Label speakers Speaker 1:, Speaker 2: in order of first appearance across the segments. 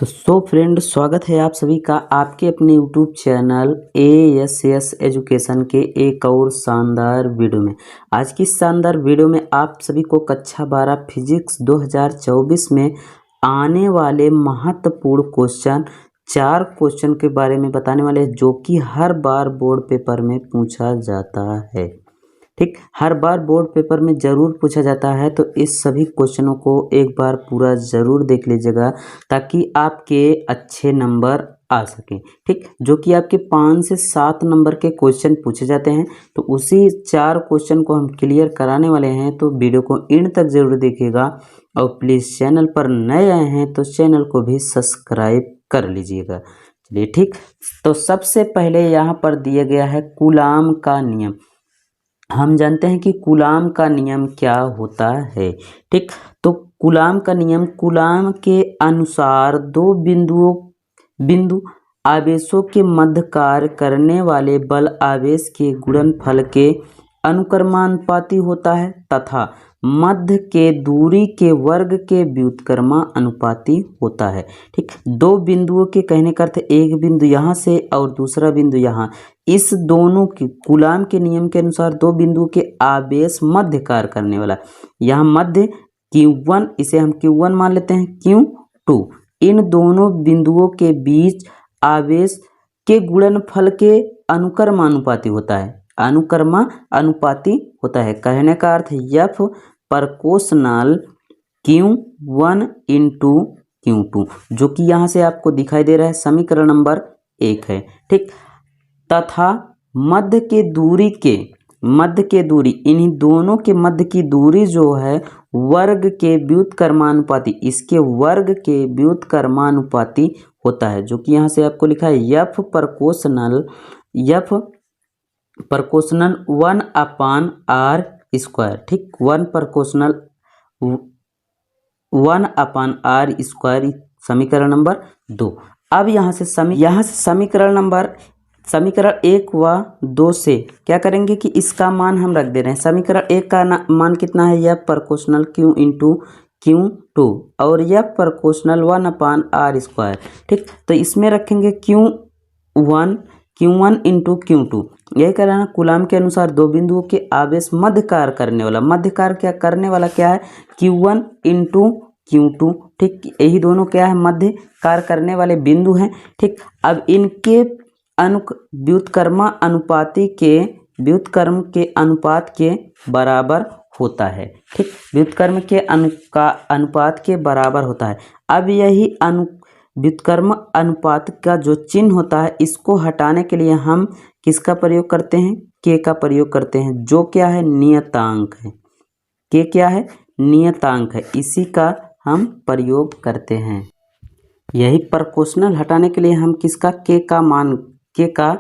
Speaker 1: तो फ्रेंड, स्वागत है आप सभी का आपके अपने यूट्यूब चैनल ASS एजुकेशन के एक और शानदार वीडियो में। आज की शानदार वीडियो में आप सभी को कक्षा 12 फिजिक्स 2024 में आने वाले महत्वपूर्ण क्वेश्चन 4 क्वेश्चन के बारे में बताने वाले हैं, जो कि हर बार बोर्ड पेपर में पूछा जाता है। ठीक, हर बार बोर्ड पेपर में ज़रूर पूछा जाता है, तो इस सभी क्वेश्चनों को एक बार पूरा ज़रूर देख लीजिएगा ताकि आपके अच्छे नंबर आ सकें। ठीक, जो कि आपके 5 से 7 नंबर के क्वेश्चन पूछे जाते हैं, तो उसी 4 क्वेश्चन को हम क्लियर कराने वाले हैं। तो वीडियो को एंड तक ज़रूर देखिएगा और प्लीज़ चैनल पर नए आए हैं तो चैनल को भी सब्सक्राइब कर लीजिएगा। चलिए ठीक, तो सबसे पहले यहाँ पर दिया गया है कूलाम का नियम। हम जानते हैं कि कूलाम का नियम क्या होता है। ठीक, तो कूलाम का नियम, कूलाम के अनुसार दो बिंदु आवेशों के मध्य कार्य करने वाले बल आवेश के गुणनफल के अनुक्रमानुपाती होता है तथा मध्य के दूरी के वर्ग के व्युत्क्रमानुपाती होता है। ठीक, दो बिंदुओं के कहने का अर्थ, एक बिंदु यहाँ से और दूसरा बिंदु यहाँ, इस दोनों की कूलाम के नियम के अनुसार दो बिंदुओं के आवेश मध्य कार्य करने वाला, यहाँ मध्य Q1, इसे हम Q1 मान लेते हैं, Q2, इन दोनों बिंदुओं के बीच आवेश के गुणनफल के अनुक्रमानुपाती होता है। अनुक्रमानुपाती होता है, कहने का अर्थ F proportional Q1 into Q2, जो कि यहाँ से आपको दिखाई दे रहा है, समीकरण नंबर 1 है। ठीक, तथा मध्य के दूरी, इन्हीं दोनों के मध्य की दूरी जो है वर्ग के व्युत्क्रमानुपाती, इसके वर्ग के व्युत्क्रमानुपाती होता है, जो कि यहाँ से आपको लिखा है F प्रोपोर्शनल 1/r स्क्वायर। ठीक, 1/r स्क्वायर, समीकरण नंबर 2। अब यहाँ से समीकरण 1 व 2 से क्या करेंगे कि इसका मान हम रख दे रहे हैं। समीकरण 1 का मान कितना है, F proportional Q into Q2 और F प्रोपोर्शनल 1/r स्क्वायर। ठीक, तो इसमें रखेंगे Q1 इंटू Q2। यही कह रहा है कूलाम के अनुसार दो बिंदुओं के आवेश मध्य कार्य करने वाला क्या है, Q1 इंटू Q2। ठीक, यही दोनों क्या है, मध्य कार्य करने वाले बिंदु हैं। ठीक, अब इनके व्युत्क्रम के अनुपात के बराबर होता है। ठीक, व्युत्क्रम के अनुपात के बराबर होता है। अब यही व्युत्क्रम अनुपात का जो चिन्ह होता है, इसको हटाने के लिए हम किसका प्रयोग करते हैं, K का प्रयोग करते हैं, जो क्या है, नियतांक है। K क्या है, नियतांक है, इसी का हम प्रयोग करते हैं। यही प्रोपोर्शनल हटाने के लिए हम किसका, K का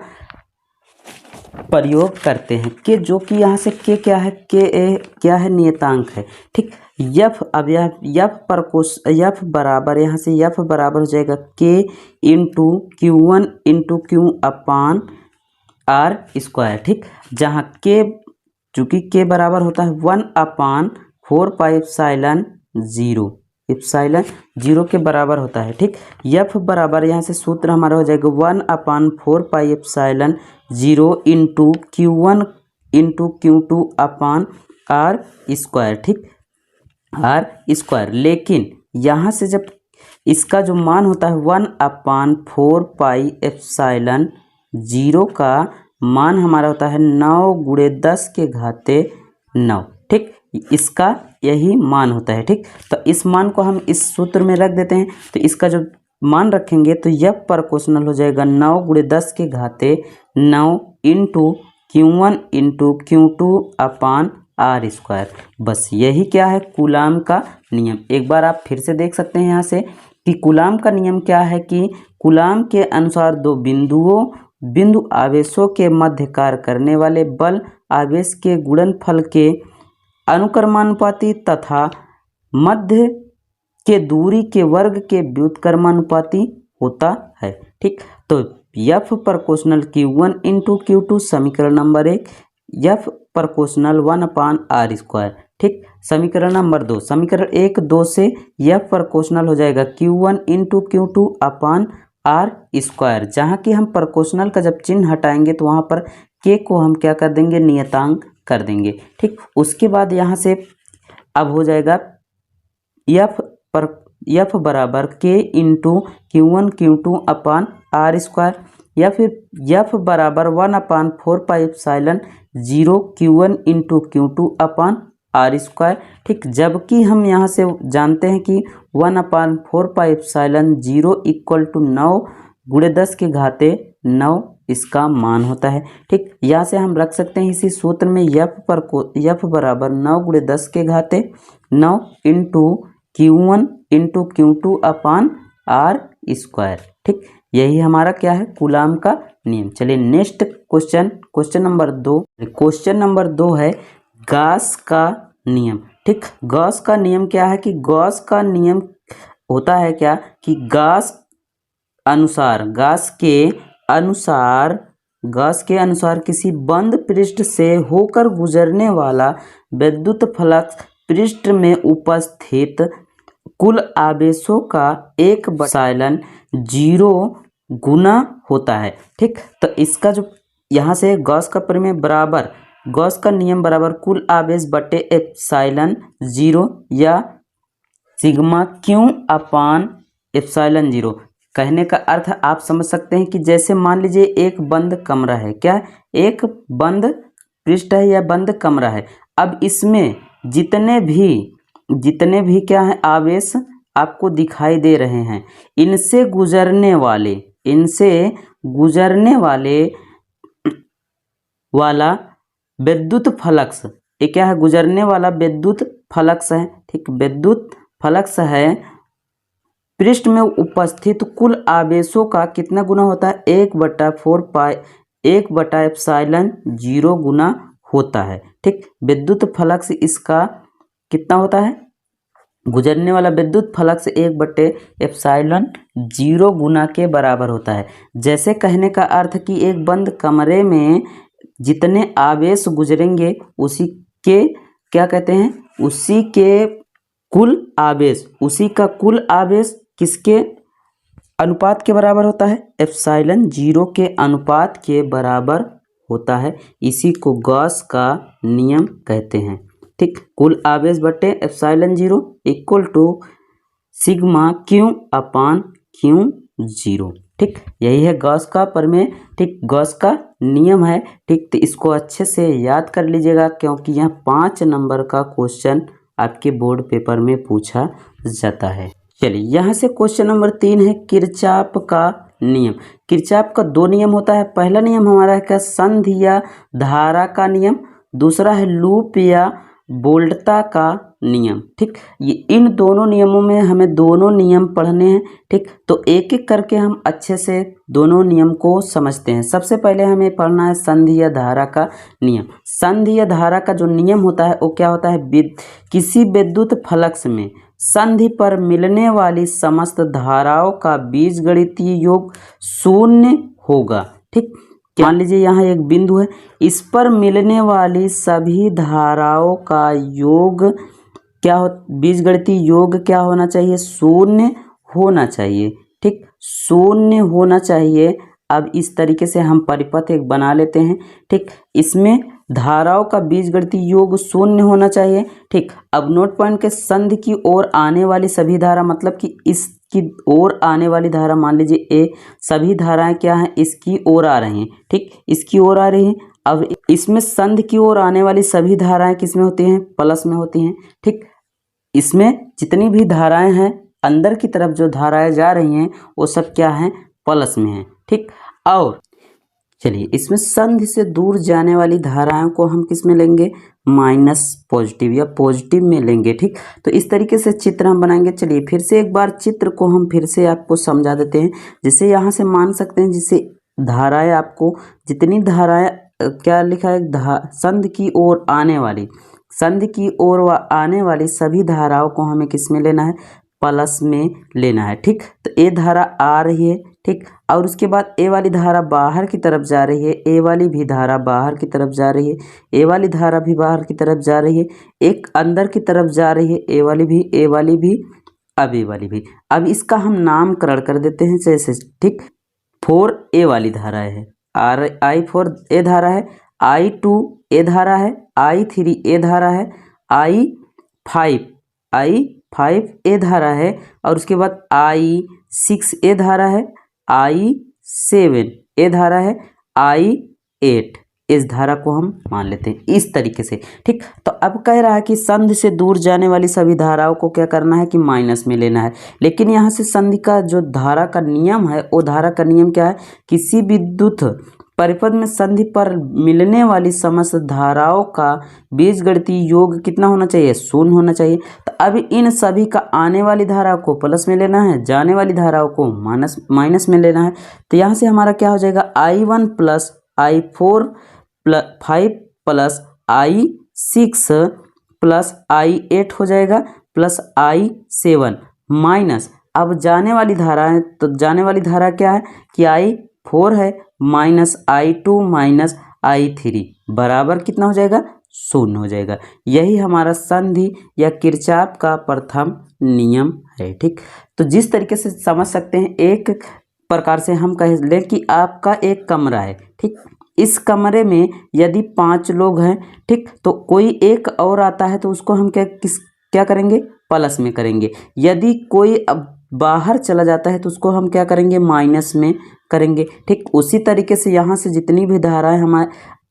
Speaker 1: प्रयोग करते हैं। K, जो कि यहाँ से K क्या है, क्या है, नियतांक है। ठीक, अब F बराबर, यहाँ से F बराबर हो जाएगा K into Q1 into Q/r square. ठीक, जहाँ K, चूँकि K बराबर होता है 1/4πε0, एप्सिलॉन 0 के बराबर होता है। ठीक, F बराबर, यहाँ से सूत्र हमारा हो जाएगा 1/4πε0 into Q1 into Q2/r square. ठीक, r स्क्वायर, लेकिन यहाँ से जब इसका जो मान होता है 1/4πε0 का मान हमारा होता है 9 × 10⁻⁹। ठीक, इसका यही मान होता है। ठीक, तो इस मान को हम इस सूत्र में रख देते हैं, तो इसका जो मान रखेंगे तो F प्रोपोर्शनल हो जाएगा 9 × 10⁹ into Q1 into Q2/r square. बस यही क्या है, कूलाम का नियम। एक बार आप फिर से देख सकते हैं यहाँ से कि कूलाम का नियम क्या है, कि कूलाम के अनुसार दो बिंदु आवेशों के मध्य कार्य करने वाले बल आवेश के गुणनफल के अनुक्रमानुपाती तथा मध्य के दूरी के वर्ग के व्युत्क्रमानुपाती होता है। ठीक, तो F proportional Q1 into Q2, समीकरण number 1, F proportional 1/r square. ठीक। समीकरण नंबर 2, समीकरण 1 2 से F प्रोपोर्शनल हो जाएगा Q1 into Q2 upon R square. जहाँ कि हम प्रोपोर्शनल का जब चिन्ह हटाएंगे तो वहाँ पर K को हम क्या कर देंगे, नियतांक कर देंगे। ठीक। उसके बाद यहाँ से अब हो जाएगा F बराबर K into Q1 Q2 upon R square, या फिर F बराबर 1/4 pi epsilon 0 Q1 into Q2 upon R square. ठीक। जबकि हम यहाँ से जानते हैं कि 1/4 पाई एप्सिलॉन 0 इक्वल टू 9 गुणे 10 के घाते 9 इसका मान होता है। ठीक। यहाँ से हम रख सकते हैं इसी सूत्र में F बराबर 9 गुणे 10 के घाते 9 into Q1 into Q2 upon R square. ठीक। यही हमारा क्या है, कूलाम का नियम। चलिए next question, question number 2। Question number 2 है गॉस का नियम। ठीक। गॉस का नियम क्या है कि गॉस का नियम होता है क्या कि गॉस के अनुसार किसी बंद पृष्ठ से होकर गुजरने वाला विद्युत फ्लक्स पृष्ठ में उपस्थित कुल आवेशों का 1/0 गुना होता है। ठीक। तो इसका जो यहाँ से गॉस का प्रमेय बराबर, गॉस का नियम बराबर कुल आवेश बटे एप्सिलॉन 0 या सिग्मा क्यू अपान एप्सिलॉन 0। कहने का अर्थ आप समझ सकते हैं कि जैसे मान लीजिए एक बंद कमरा है, क्या एक बंद पृष्ठ है या बंद कमरा है। अब इसमें जितने भी क्या है आवेश आपको दिखाई दे रहे हैं, इनसे गुजरने वाला विद्युत फ्लक्स, ये क्या है, गुजरने वाला विद्युत फ्लक्स है। ठीक। विद्युत फ्लक्स है पृष्ठ में उपस्थित कुल आवेशों का कितना गुना होता है, 1/4 गुना होता है। ठीक। विद्युत फ्लक्स इसका कितना होता है, गुजरने वाला विद्युत फ्लक्स 1/0 गुना के बराबर होता है। जैसे कहने का अर्थ कि एक बंद कमरे में जितने आवेश गुजरेंगे उसी के क्या कहते हैं, उसी का कुल आवेश किसके अनुपात के बराबर होता है, एप्सिलॉन 0 के अनुपात के बराबर होता है। इसी को गॉस का नियम कहते हैं। ठीक। कुल आवेश बटे epsilon 0 equal to sigma Q upon Q0। ठीक। यही है गॉस का प्रमेय। ठीक। गॉस का नियम है। ठीक। तो इसको अच्छे से याद कर लीजिएगा क्योंकि यह 5 नंबर का क्वेश्चन आपके बोर्ड पेपर में पूछा जाता है। चलिए यहाँ से क्वेश्चन नंबर 3 है किरचॉफ का नियम। किरचॉफ का 2 नियम होता है। पहला नियम हमारा है क्या, संधि या धारा का नियम। दूसरा है लूप या बोल्टता का नियम। ठीक। ये इन दोनों नियमों में हमें दोनों नियम पढ़ने हैं। ठीक। तो एक एक करके हम अच्छे से दोनों नियम को समझते हैं। सबसे पहले हमें पढ़ना है संधि या धारा का नियम। संधि या धारा का जो नियम होता है वो क्या होता है, किसी विद्युत फ्लक्स में संधि पर मिलने वाली समस्त धाराओं का बीजगणितीय योग 0 होगा। ठीक। मान लीजिए यहाँ एक बिंदु है, इस पर मिलने वाली सभी धाराओं का योग क्या हो, बीजगणितीय योग क्या होना चाहिए, 0 होना चाहिए। ठीक। 0 होना चाहिए। अब इस तरीके से हम परिपथ एक बना लेते हैं। ठीक। इसमें धाराओं का बीजगणितीय योग 0 होना चाहिए। ठीक। अब नोट पॉइंट के संधि की ओर आने वाली सभी धारा, मतलब कि इसकी ओर आने वाली धारा, मान लीजिए ए, सभी धाराएं क्या हैं, इसकी ओर आ रही हैं। ठीक। इसकी ओर आ रही हैं। अब इसमें संधि की ओर आने वाली सभी धाराएं किस में होती हैं, प्लस में होती हैं। ठीक। इसमें जितनी भी धाराएं हैं, अंदर की तरफ जो धाराएं जा रही हैं वो सब क्या हैं, प्लस में हैं। ठीक। और चलिए इसमें संधि से दूर जाने वाली धाराओं को हम किस में लेंगे, माइनस पॉजिटिव या पॉजिटिव में लेंगे। ठीक। तो इस तरीके से चित्र हम बनाएंगे। चलिए फिर से एक बार चित्र को हम फिर से आपको समझा देते हैं, जिससे यहाँ से मान सकते हैं, जिससे धाराएं आपको जितनी धाराएं क्या लिखा है, संधि की ओर आने वाली सभी धाराओं को हमें किस में लेना है, प्लस में लेना है। ठीक। तो ये धारा आ रही है, ठीक। और उसके बाद ए वाली धारा बाहर की तरफ जा रही है, ए वाली भी धारा बाहर की तरफ जा रही है, ए वाली धारा भी बाहर की तरफ जा रही है, एक अंदर की तरफ जा रही है, ए वाली भी, ए वाली भी, अब ए वाली भी। अब इसका हम नामकरण कर देते हैं जैसे, ठीक। 4 ए वाली धारा है, I4 ए धारा है, I2 ए धारा है, I3 ए धारा है, I5 ए धारा है, और उसके बाद I6 ए धारा है, I7 ए धारा है, I8 इस धारा को हम मान लेते हैं इस तरीके से, ठीक। तो अब कह रहा है कि संधि से दूर जाने वाली सभी धाराओं को क्या करना है कि माइनस में लेना है। लेकिन यहाँ से संधि का जो धारा का नियम है, वो धारा का नियम क्या है, किसी विद्युत परिपथ में संधि पर मिलने वाली समस्त धाराओं का बीजगणितीय योग कितना होना चाहिए, 0 होना चाहिए। तो अब इन सभी का आने वाली धारा को प्लस में लेना है, जाने वाली धाराओं को माइनस में लेना है। तो यहाँ से हमारा क्या हो जाएगा, I1 plus I4 5 plus I6 plus I8 हो जाएगा, प्लस I7 माइनस, अब जाने वाली धारा है, तो जाने वाली धारा क्या है कि I4 है, माइनस I2 माइनस I3 बराबर कितना हो जाएगा, 0 हो जाएगा। यही हमारा संधि या किरचॉफ का प्रथम नियम है, ठीक। तो जिस तरीके से समझ सकते हैं, एक प्रकार से हम कह लें कि आपका एक कमरा है, ठीक। इस कमरे में यदि 5 लोग हैं, ठीक, तो कोई एक और आता है तो उसको हम क्या करेंगे, प्लस में करेंगे। यदि कोई अब बाहर चला जाता है तो उसको हम क्या करेंगे, माइनस में करेंगे, ठीक। उसी तरीके से यहाँ से जितनी भी धाराएं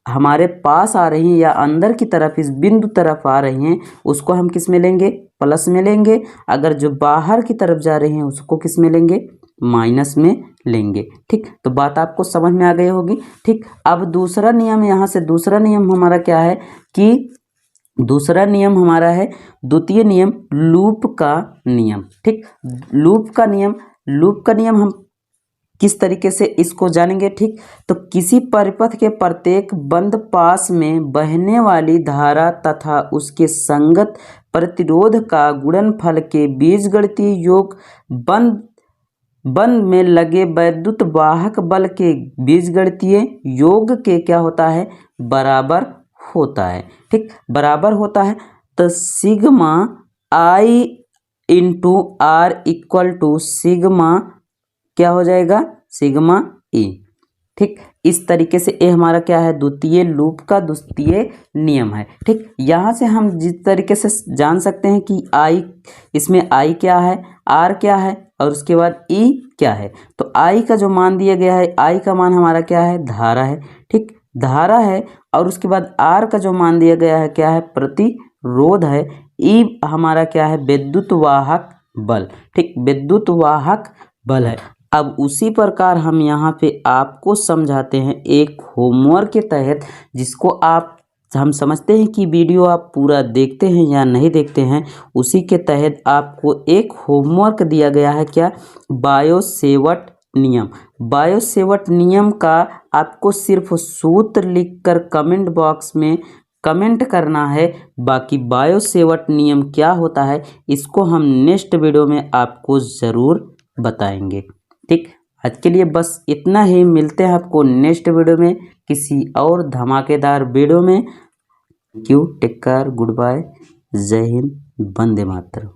Speaker 1: हमारे पास आ रही हैं या अंदर की तरफ इस बिंदु तरफ आ रही हैं, उसको हम किस में लेंगे, प्लस में लेंगे। अगर जो बाहर की तरफ जा रही हैं उसको किस में लेंगे, माइनस में लेंगे, ठीक। तो बात आपको समझ में आ गई होगी, ठीक। अब दूसरा नियम, यहाँ से दूसरा नियम हमारा क्या है कि दूसरा नियम हमारा है द्वितीय नियम, लूप का नियम, ठीक। लूप का नियम हम किस तरीके से इसको जानेंगे, ठीक। तो किसी परिपथ के प्रत्येक बंद पास में बहने वाली धारा तथा उसके संगत प्रतिरोध का गुणनफल के बीजगणितीय योग बंद में लगे वैद्युत वाहक बल के बीजगणितीय योग के क्या होता है, बराबर होता है, ठीक। बराबर होता है। तो sigma I into R equal to sigma क्या हो जाएगा, सिग्मा E, ठीक। इस तरीके से ये हमारा क्या है, द्वितीय लूप का द्वितीय नियम है, ठीक। यहाँ से हम जिस तरीके से जान सकते हैं कि इसमें I क्या है, R क्या है और उसके बाद E क्या है। तो I का जो मान दिया गया है, I का मान हमारा क्या है, धारा है, ठीक, धारा है। और उसके बाद R का जो मान दिया गया है क्या है, प्रतिरोध है। E हमारा क्या है, विद्युत वाहक बल, ठीक, विद्युत वाहक बल है। अब उसी प्रकार हम यहाँ पे आपको समझाते हैं एक होमवर्क के तहत, जिसको हम समझते हैं कि वीडियो आप पूरा देखते हैं या नहीं देखते हैं। उसी के तहत आपको एक होमवर्क दिया गया है, क्या, बायो-सेवर्ट नियम। बायो-सेवर्ट नियम का आपको सिर्फ सूत्र लिखकर कमेंट बॉक्स में कमेंट करना है। बाकी बायो-सेवर्ट नियम क्या होता है इसको हम नेक्स्ट वीडियो में आपको ज़रूर बताएंगे, ठीक। आज के लिए बस इतना ही, मिलते हैं आपको नेक्स्ट वीडियो में किसी और धमाकेदार वीडियो में। टेक केयर, गुड बाय, जय हिंद, वंदे मातरम।